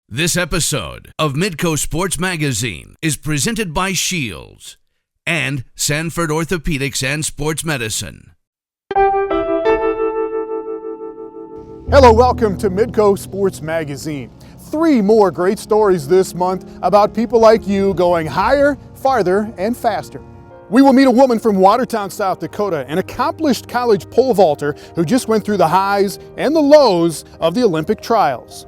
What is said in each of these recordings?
This episode of Midco Sports Magazine is presented by Shields and Sanford Orthopedics and Sports Medicine. Hello, welcome to Midco Sports Magazine. 3 more great stories this month about people like you going higher, farther, and faster. We will meet a woman from Watertown, South Dakota, an accomplished college pole vaulter who just went through the highs and the lows of the Olympic trials.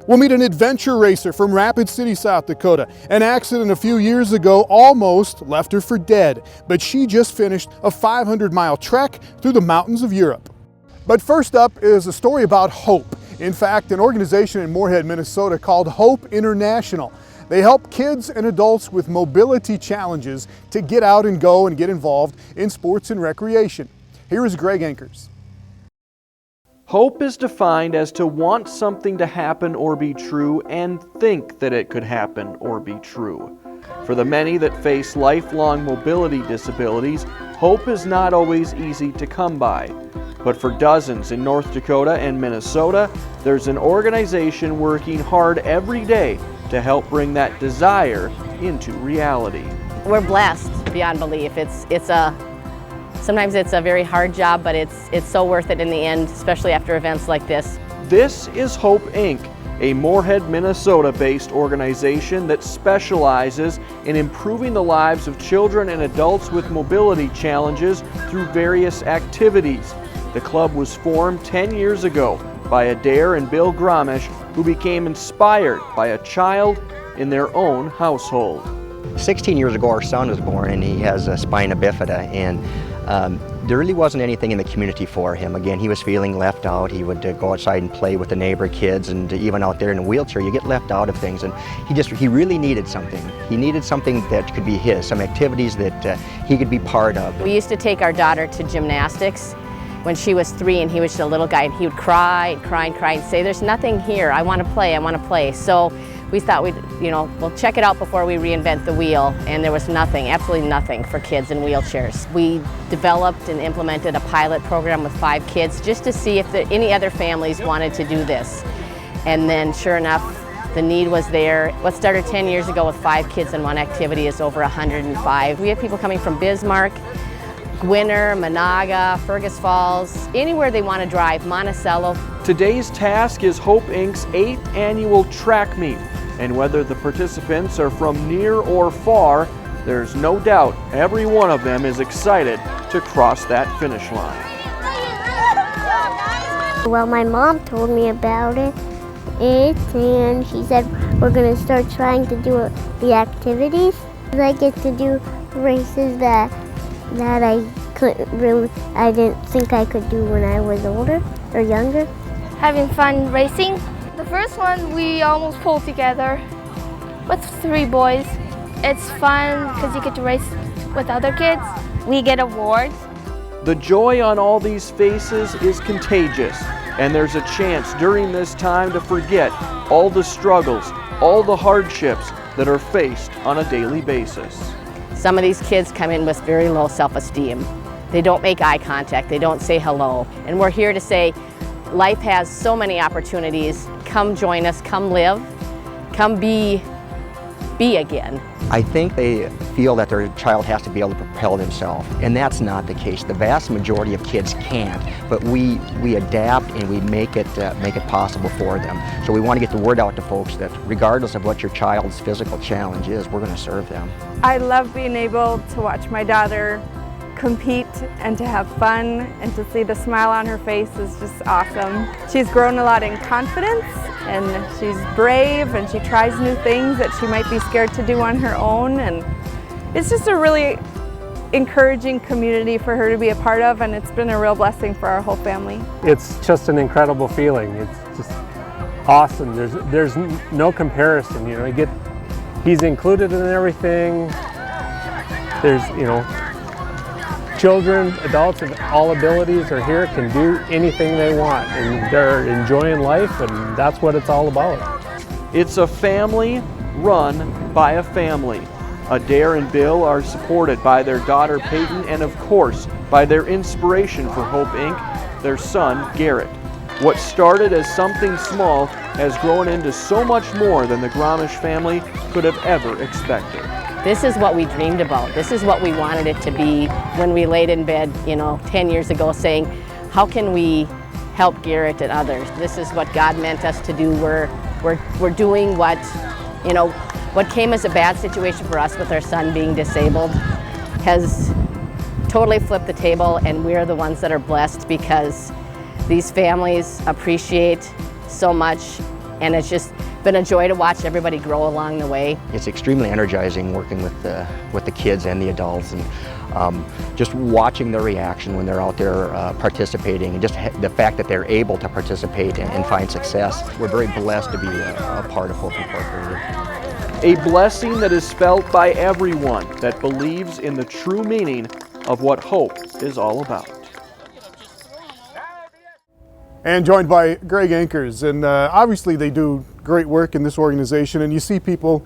We'll meet an adventure racer from Rapid City, South Dakota. An accident a few years ago almost left her for dead, but she just finished a 500-mile trek through the mountains of Europe. But first up is a story about hope. In fact, an organization in Moorhead, Minnesota called Hope International. They help kids and adults with mobility challenges to get out and go and get involved in sports and recreation. Here is Greg Ankers. Hope is defined as to want something to happen or be true and think that it could happen or be true. For the many that face lifelong mobility disabilities, hope is not always easy to come by. But for dozens in North Dakota and Minnesota, there's an organization working hard every day to help bring that desire into reality. We're blessed beyond belief. Sometimes it's a very hard job, but it's so worth it in the end, especially after events like this. This is Hope Inc., a Moorhead, Minnesota-based organization that specializes in improving the lives of children and adults with mobility challenges through various activities. The club was formed 10 years ago by Adair and Bill Gromish, who became inspired by a child in their own household. 16 years ago, our son was born, and he has a spina bifida, and there really wasn't anything in the community for him. Again, he was feeling left out. He would go outside and play with the neighbor kids, and even out there in a wheelchair, you get left out of things. And he really needed something. He needed something that could be his, some activities that he could be part of. We used to take our daughter to gymnastics when she was 3, and he was just a little guy, and he would cry and cry and cry and say, "There's nothing here. I want to play. I want to play." So we thought we'll check it out before we reinvent the wheel, and there was nothing, absolutely nothing for kids in wheelchairs. We developed and implemented a pilot program with 5 kids just to see if any other families wanted to do this. And then sure enough, the need was there. What started 10 years ago with 5 kids in one activity is over 105. We have people coming from Bismarck, Gwinner, Monaga, Fergus Falls, anywhere they want to drive, Monticello. Today's task is Hope Inc.'s 8th annual track meet, and whether the participants are from near or far, there's no doubt every one of them is excited to cross that finish line. Well, my mom told me about it, and she said we're going to start trying to do the activities. I get to do races that I didn't think I could do when I was older or younger. Having fun racing. The first one we almost pulled together with 3 boys. It's fun because you get to race with other kids. We get awards. The joy on all these faces is contagious, and there's a chance during this time to forget all the struggles, all the hardships that are faced on a daily basis. Some of these kids come in with very low self-esteem. They don't make eye contact, they don't say hello. And we're here to say, life has so many opportunities. Come join us, come live, come be again. I think they feel that their child has to be able to propel themselves, and that's not the case. The vast majority of kids can't, but we adapt and we make it possible for them. So we want to get the word out to folks that regardless of what your child's physical challenge is, we're going to serve them. I love being able to watch my daughter compete and to have fun, and to see the smile on her face is just awesome. She's grown a lot in confidence, and she's brave, and she tries new things that she might be scared to do on her own, and it's just a really encouraging community for her to be a part of, and it's been a real blessing for our whole family. It's just an incredible feeling. It's just awesome. There's no comparison, he's included in everything. There's, children, adults of all abilities are here, can do anything they want, and they're enjoying life, and that's what it's all about. It's a family run by a family. Adair and Bill are supported by their daughter Peyton, and of course by their inspiration for Hope Inc., their son Garrett. What started as something small has grown into so much more than the Gromish family could have ever expected. This is what we dreamed about. This is what we wanted it to be when we laid in bed, 10 years ago saying, how can we help Garrett and others? This is what God meant us to do. We're doing what came as a bad situation for us with our son being disabled has totally flipped the table, and we're the ones that are blessed because these families appreciate so much, and it's just been a joy to watch everybody grow along the way. It's extremely energizing working with the kids and the adults, and just watching their reaction when they're out there participating, and just the fact that they're able to participate and find success. We're very blessed to be a part of Hope Incorporated. A blessing that is felt by everyone that believes in the true meaning of what hope is all about. And joined by Greg Ankers, and obviously they do great work in this organization, and you see people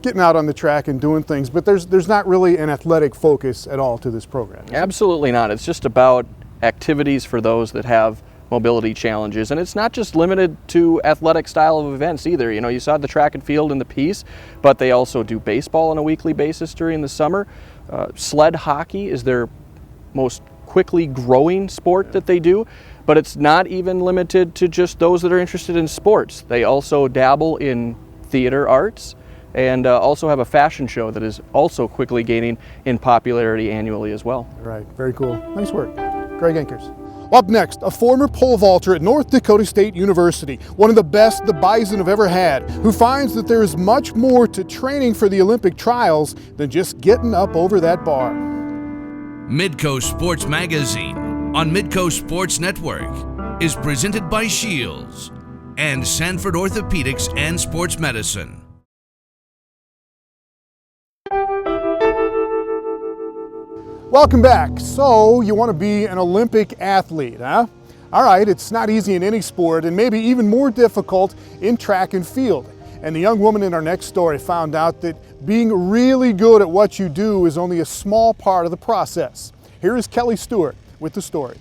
getting out on the track and doing things, but there's not really an athletic focus at all to this program. Absolutely not. It's just about activities for those that have mobility challenges, and it's not just limited to athletic style of events either. You saw the track and field in the piece, but they also do baseball on a weekly basis during the summer. Sled hockey is their most quickly growing sport that they do, but it's not even limited to just those that are interested in sports. They also dabble in theater arts and also have a fashion show that is also quickly gaining in popularity annually as well. Right, very cool. Nice work. Greg Ankers. Up next, a former pole vaulter at North Dakota State University, one of the best the Bison have ever had, who finds that there is much more to training for the Olympic trials than just getting up over that bar. Midco Sports Magazine on Midco Sports Network is presented by Shields and Sanford Orthopedics and Sports Medicine. Welcome back. So, you want to be an Olympic athlete, huh? All right, it's not easy in any sport, and maybe even more difficult in track and field. And the young woman in our next story found out that being really good at what you do is only a small part of the process. Here is Kelly Stewart with the story.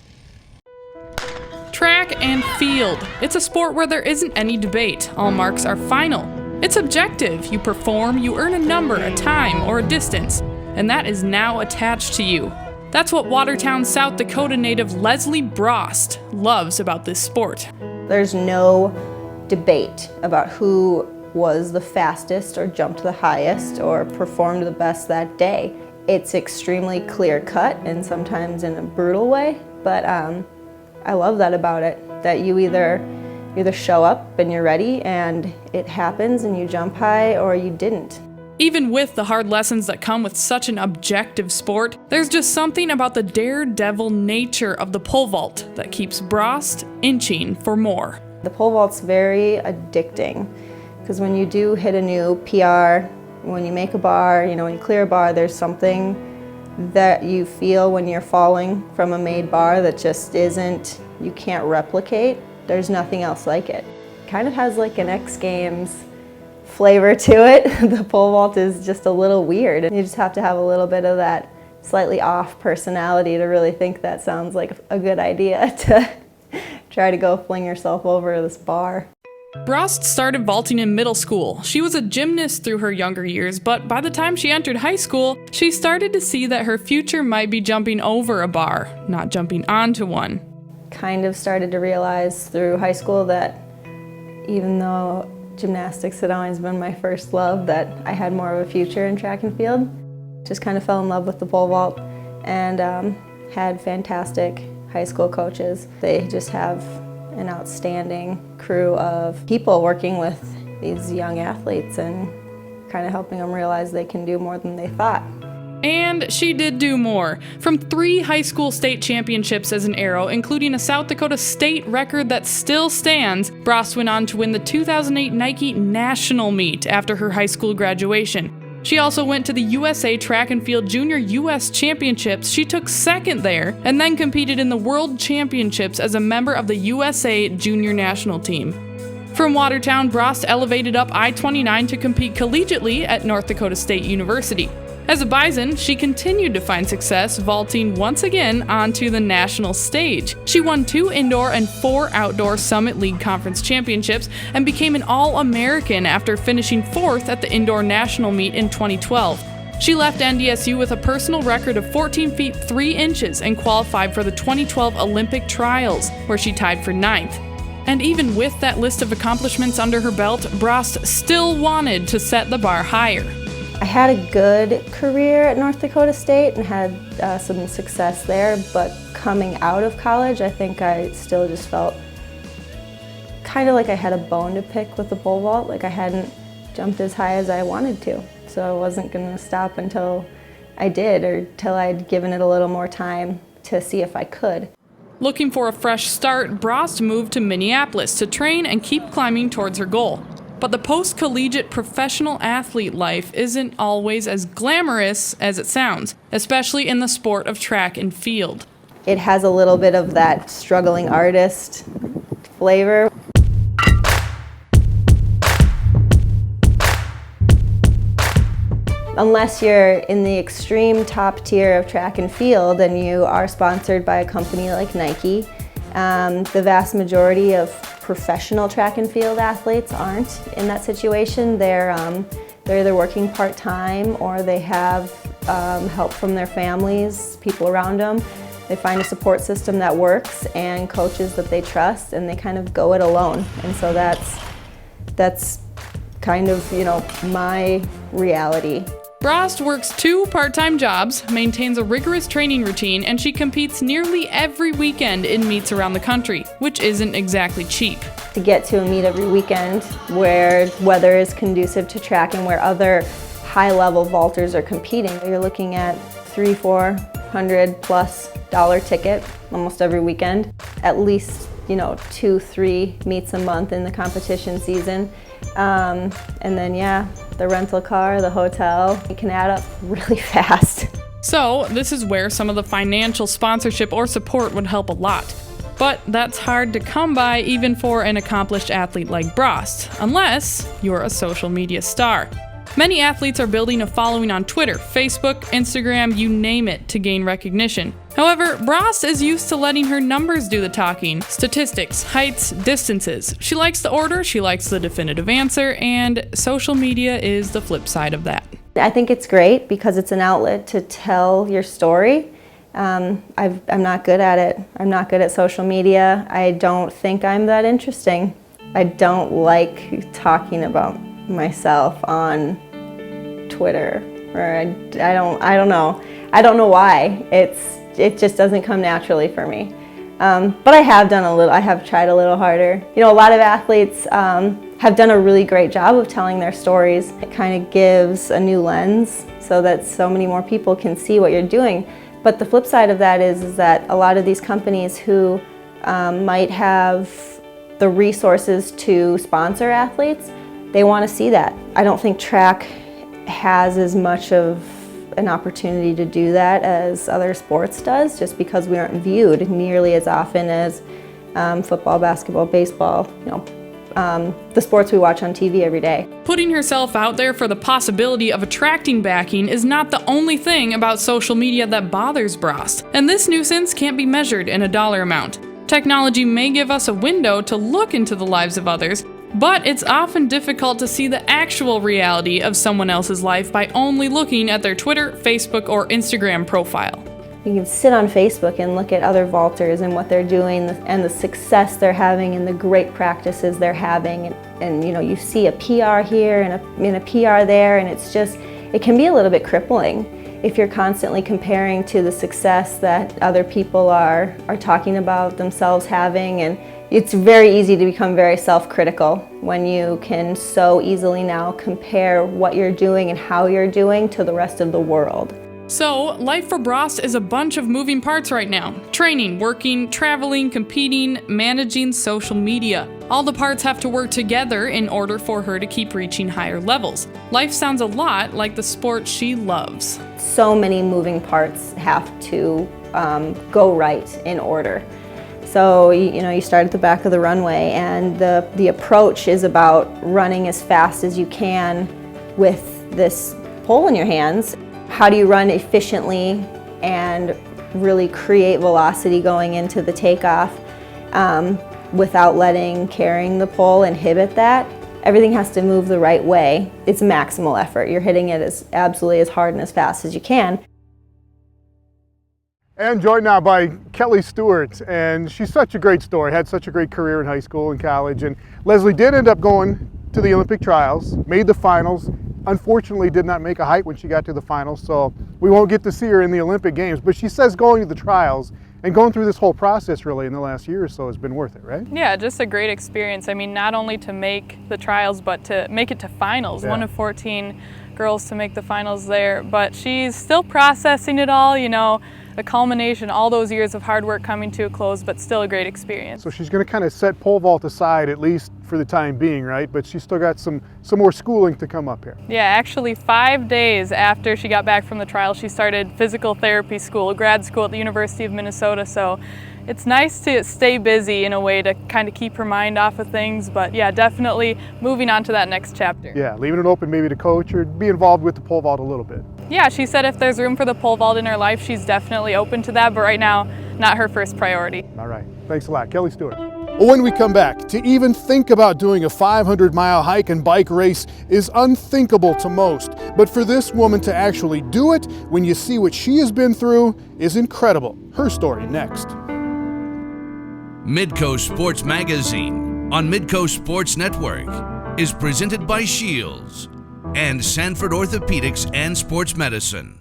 Track and field. It's a sport where there isn't any debate. All marks are final. It's objective. You perform, you earn a number, a time, or a distance, and that is now attached to you. That's what Watertown, South Dakota native Leslie Brost loves about this sport. There's no debate about who was the fastest or jumped the highest or performed the best that day. It's extremely clear cut and sometimes in a brutal way, but I love that about it, that you either show up and you're ready and it happens and you jump high, or you didn't. Even with the hard lessons that come with such an objective sport, there's just something about the daredevil nature of the pole vault that keeps Brost inching for more. The pole vault's very addicting, because when you do hit a new PR, when you make a bar, when you clear a bar, there's something that you feel when you're falling from a made bar that just you can't replicate. There's nothing else like it. Kind of has like an X Games flavor to it. The pole vault is just a little weird, and you just have to have a little bit of that slightly off personality to really think that sounds like a good idea to try to go fling yourself over this bar. Brost started vaulting in middle school. She was a gymnast through her younger years, but by the time she entered high school, she started to see that her future might be jumping over a bar, not jumping onto one. Kind of started to realize through high school that even though gymnastics had always been my first love, that I had more of a future in track and field. Just kind of fell in love with the pole vault and had fantastic high school coaches. They just have an outstanding crew of people working with these young athletes and kind of helping them realize they can do more than they thought. And she did do more. From 3 high school state championships as an arrow, including a South Dakota state record that still stands, Brost went on to win the 2008 Nike National Meet after her high school graduation. She also went to the USA Track and Field Junior US Championships. She took second there, and then competed in the World Championships as a member of the USA Junior National Team. From Watertown, Brost elevated up I-29 to compete collegiately at North Dakota State University. As a Bison, she continued to find success vaulting once again onto the national stage. She won 2 indoor and 4 outdoor Summit League Conference championships and became an All-American after finishing 4th at the indoor national meet in 2012. She left NDSU with a personal record of 14 feet 3 inches and qualified for the 2012 Olympic trials, where she tied for 9th. And even with that list of accomplishments under her belt, Brost still wanted to set the bar higher. I had a good career at North Dakota State and had some success there, but coming out of college, I think I still just felt kind of like I had a bone to pick with the pole vault, like I hadn't jumped as high as I wanted to. So I wasn't going to stop until I did, or till I'd given it a little more time to see if I could. Looking for a fresh start, Brost moved to Minneapolis to train and keep climbing towards her goal. But the post-collegiate professional athlete life isn't always as glamorous as it sounds, especially in the sport of track and field. It has a little bit of that struggling artist flavor. Unless you're in the extreme top tier of track and field and you are sponsored by a company like Nike, the vast majority of professional track and field athletes aren't in that situation. They're either working part-time or they have help from their families, people around them. They find a support system that works and coaches that they trust, and they kind of go it alone. And so that's kind of, my reality. Brost works 2 part-time jobs, maintains a rigorous training routine, and she competes nearly every weekend in meets around the country, which isn't exactly cheap. To get to a meet every weekend where weather is conducive to track and where other high-level vaulters are competing, you're looking at $300-400+ ticket almost every weekend. At least 2-3 meets a month in the competition season. And then the rental car, the hotel, it can add up really fast. So this is where some of the financial sponsorship or support would help a lot. But that's hard to come by even for an accomplished athlete like Brost, unless you're a social media star. Many athletes are building a following on Twitter, Facebook, Instagram, you name it, to gain recognition. However, Brost is used to letting her numbers do the talking. Statistics, heights, distances. She likes the order, she likes the definitive answer, and social media is the flip side of that. I think it's great because it's an outlet to tell your story. I'm not good at it. I'm not good at social media. I don't think I'm that interesting. I don't like talking about myself on Twitter, or I don't know. I don't know why. It just doesn't come naturally for me. But I have tried a little harder. A lot of athletes have done a really great job of telling their stories. It kind of gives a new lens so that so many more people can see what you're doing. But the flip side of that is that a lot of these companies who might have the resources to sponsor athletes, they want to see that. I don't think track has as much of an opportunity to do that as other sports does, just because we aren't viewed nearly as often as football, basketball, baseball, the sports we watch on TV every day. Putting herself out there for the possibility of attracting backing is not the only thing about social media that bothers Brost, and this nuisance can't be measured in a dollar amount. Technology may give us a window to look into the lives of others, but it's often difficult to see the actual reality of someone else's life by only looking at their Twitter, Facebook, or Instagram profile. You can sit on Facebook and look at other vaulters and what they're doing and the success they're having and the great practices they're having. And you see a PR here and a PR there, and it can be a little bit crippling if you're constantly comparing to the success that other people are talking about themselves having. And it's very easy to become very self-critical when you can so easily now compare what you're doing and how you're doing to the rest of the world. So, life for Brost is a bunch of moving parts right now. Training, working, traveling, competing, managing social media. All the parts have to work together in order for her to keep reaching higher levels. Life sounds a lot like the sport she loves. So many moving parts have to go right in order. So you start at the back of the runway, and the approach is about running as fast as you can with this pole in your hands. how do you run efficiently and really create velocity going into the takeoff without letting carrying the pole inhibit that. Everything has to move the right way. It's maximal effort. You're hitting it as absolutely as hard and as fast as you can. And joined now by Kelly Stewart, and she's such a great story, had such a great career in high school and college. And Leslie did end up going to the Olympic trials, made the finals, unfortunately did not make a height when she got to the finals, so we won't get to see her in the Olympic Games. But she says going to the trials and going through this whole process really in the last year or so has been worth it, right? Yeah, just a great experience. I mean, not only to make the trials, but to make it to finals. Yeah. One of 14 girls to make the finals there, but she's still processing it all, you know, a culmination, all those years of hard work coming to a close, but still a great experience. So she's going to kind of set pole vault aside, at least for the time being, right? But she's still got some more schooling to come up here. Yeah, actually 5 days after she got back from the trial, she started physical therapy school, grad school at the University of Minnesota. So it's nice to stay busy in a way to kind of keep her mind off of things, but yeah, definitely moving on to that next chapter. Yeah, leaving it open maybe to coach or be involved with the pole vault a little bit. Yeah, she said if there's room for the pole vault in her life, she's definitely open to that, but right now, not her first priority. All right, thanks a lot. Kelly Stewart. Well, when we come back, to even think about doing a 500-mile hike and bike race is unthinkable to most. But for this woman to actually do it, when you see what she has been through, is incredible. Her story next. Midco Sports Magazine on Midco Sports Network is presented by Shields and Sanford Orthopedics and Sports Medicine.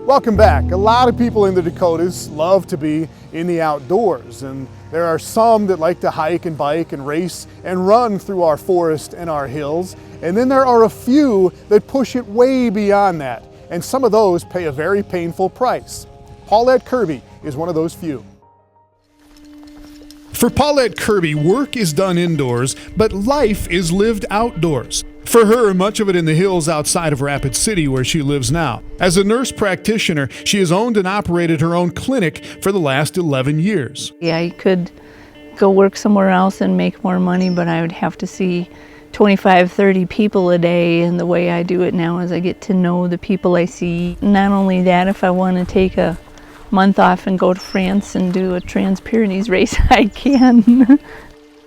Welcome back. A lot of people in the Dakotas love to be in the outdoors, and there are some that like to hike and bike and race and run through our forest and our hills, and then there are a few that push it way beyond that, and some of those pay a very painful price. Paulette Kirby is one of those few. For Paulette Kirby, work is done indoors, but life is lived outdoors. For her, much of it in the hills outside of Rapid City, where she lives now. As a nurse practitioner, she has owned and operated her own clinic for the last 11 years. Yeah, I could go work somewhere else and make more money, but I would have to see 25, 30 people a day, and the way I do it now is I get to know the people I see. Not only that, if I want to take a month off and go to France and do a Trans-Pyrenees race, I can.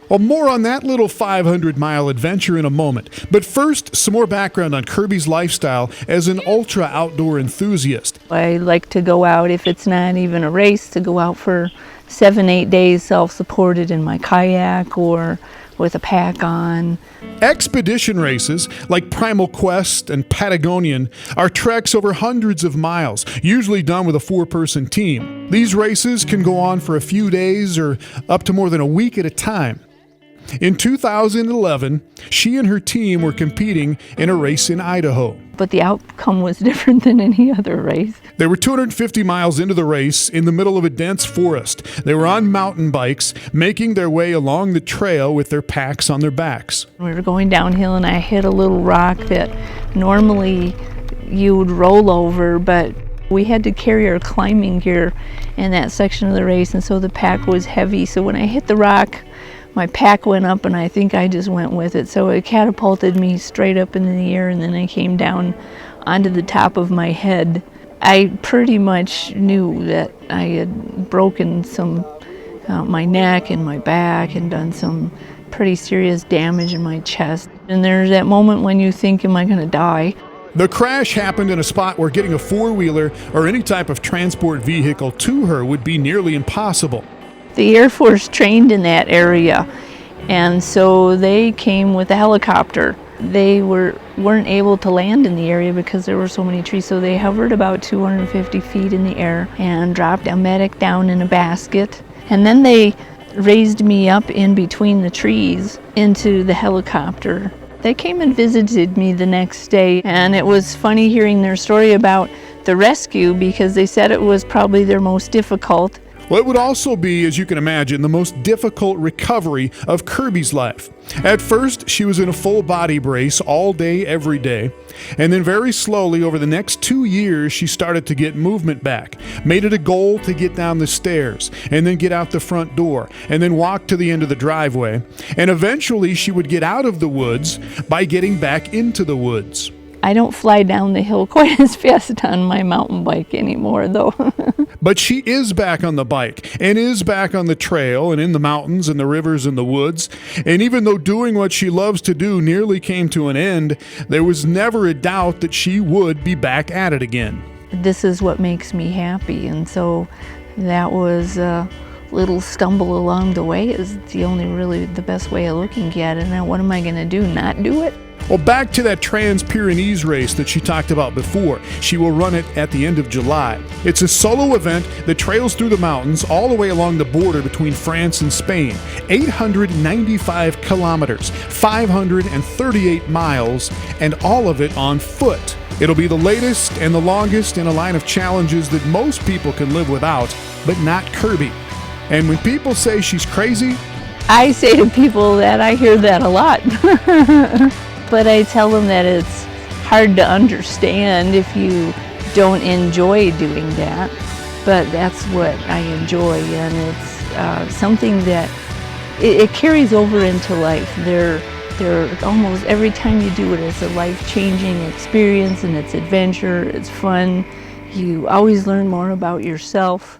Well, more on that little 500-mile adventure in a moment. But first, some more background on Kirby's lifestyle as an ultra-outdoor enthusiast. I like to go out, if it's not even a race, to go out for 7-8 days self-supported in my kayak or with a pack on. Expedition races like Primal Quest and Patagonian are treks over hundreds of miles, usually done with a 4-person team. These races can go on for a few days or up to more than a week at a time. In 2011, she and her team were competing in a race in Idaho. But the outcome was different than any other race. They were 250 miles into the race in the middle of a dense forest. They were on mountain bikes, making their way along the trail with their packs on their backs. We were going downhill and I hit a little rock that normally you would roll over, but we had to carry our climbing gear in that section of the race, and so the pack was heavy. So when I hit the rock, my pack went up and I think I just went with it. So it catapulted me straight up into the air, and then I came down onto the top of my head. I pretty much knew that I had broken my neck and my back and done some pretty serious damage in my chest. And there's that moment when you think, am I gonna die? The crash happened in a spot where getting a four-wheeler or any type of transport vehicle to her would be nearly impossible. The Air Force trained in that area, and so they came with a helicopter. They weren't able to land in the area because there were so many trees, so they hovered about 250 feet in the air and dropped a medic down in a basket. And then they raised me up in between the trees into the helicopter. They came and visited me the next day, and it was funny hearing their story about the rescue because they said it was probably their most difficult. Well, it would also be, as you can imagine, the most difficult recovery of Kirby's life. At first, she was in a full body brace all day, every day. And then very slowly, over the next 2 years, she started to get movement back. Made it a goal to get down the stairs, and then get out the front door, and then walk to the end of the driveway. And eventually, she would get out of the woods by getting back into the woods. I don't fly down the hill quite as fast on my mountain bike anymore, though. But she is back on the bike and is back on the trail and in the mountains and the rivers and the woods. And even though doing what she loves to do nearly came to an end, there was never a doubt that she would be back at it again. This is what makes me happy, and so that was a little stumble along the way is really the best way of looking at it. Now what am I going to do, not do it? Well, back to that Trans-Pyrenees race that she talked about before. She will run it at the end of July. It's a solo event that trails through the mountains all the way along the border between France and Spain. 895 kilometers, 538 miles, and all of it on foot. It'll be the latest and the longest in a line of challenges that most people can live without, but not Kirby. And when people say she's crazy, I say to people that I hear that a lot. But I tell them that it's hard to understand if you don't enjoy doing that. But that's what I enjoy, and it's something that it carries over into life. They're almost every time you do it, it's a life-changing experience, and it's adventure, it's fun. You always learn more about yourself.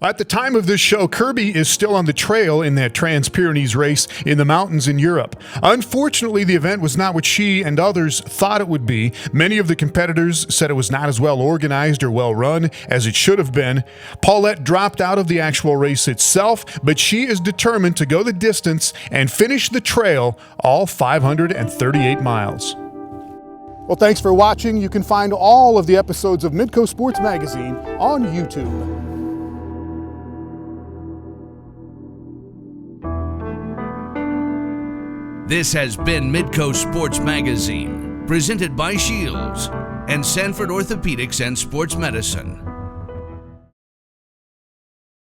At the time of this show, Kirby is still on the trail in that Trans-Pyrenees race in the mountains in Europe. Unfortunately, the event was not what she and others thought it would be. Many of the competitors said it was not as well organized or well run as it should have been. Paulette dropped out of the actual race itself, but she is determined to go the distance and finish the trail, all 538 miles. Well, thanks for watching. You can find all of the episodes of Midco Sports Magazine on YouTube. This has been Midco Sports Magazine, presented by Shields and Sanford Orthopedics and Sports Medicine.